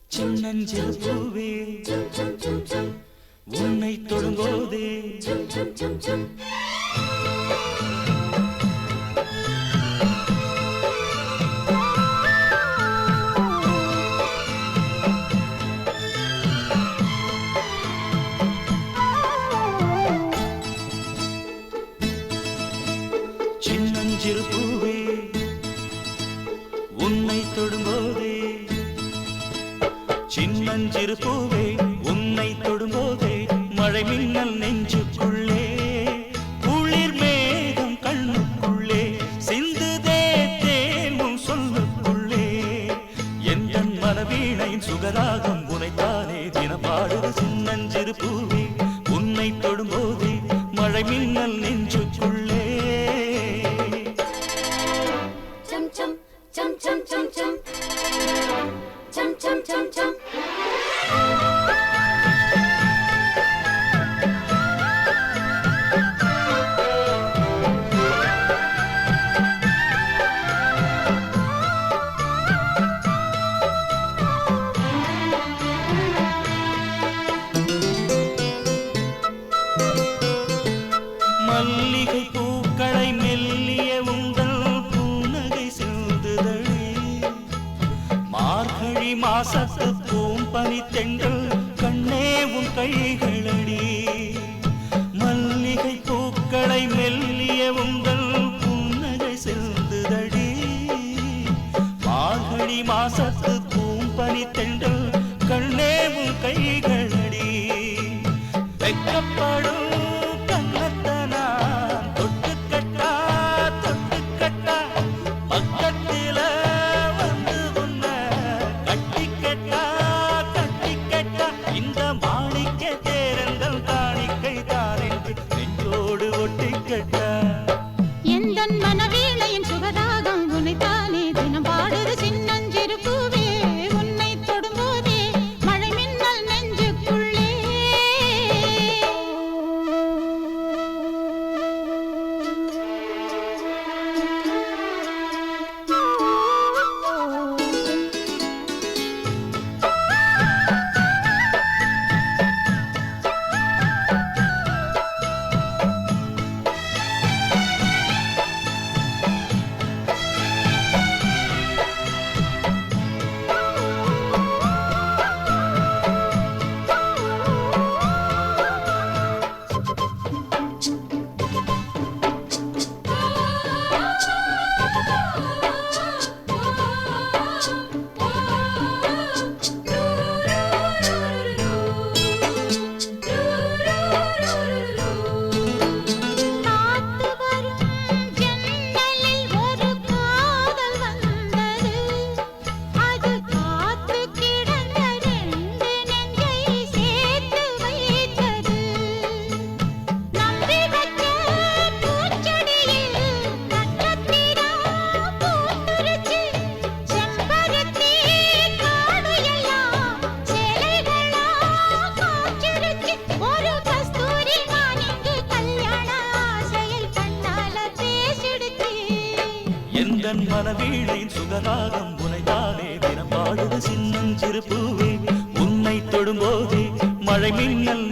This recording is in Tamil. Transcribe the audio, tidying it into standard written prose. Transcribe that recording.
சின்னஞ்சிறு பூவே உன்னை தொடும்போதே சின்னஞ்சிறு பூவே உன்னை தொடும்போதே சின்னஞ்சிறு பூவே உன்னை தொடும்போதே மழை மின்னல் நெஞ்சுக்குள்ளே குளிர் மேகம் கண்ணுக்குள்ளே சிந்துதே தேனும் சொல்லுக்குள்ளே என் மனவீணையின் சுகராகம் உனைத்தானே தினப்பாடுது சின்னஞ்சிறு பூவே உன்னை தொடும்போதே மழை மின்னல் நெஞ்சுக்குள்ளே மல்லிகை பூக்களை மெல்லிய உங்கள் புன்னகை செல்லுதழே மார்கழி மாசத்து பூம்பனி தென்றல் கண்ணே உன் கைகளடி மல்லிகை பூக்களை மெல்லிய உங்கள் புன்னகை செல்லுதழே மார்கழி மாசத்து பூம்பனி தென்றல் கண்ணே உன் கைகளடி வெட்கப்படும் எந்தன் மனவீணையின் சுகராகம் உனைத்தானே தினம் பாடுது சின்னஞ்சிறு பூவே உன்னை தொடும்போதே மழை மின்னல் நெஞ்சுக்குள்ளே எந்தன் மனவீணையின் சுகராகம் உனைத்தானே தினம் பாடுது சின்னஞ்சிறு பூவே உன்னை தொடும்போதே மழை மின்னல்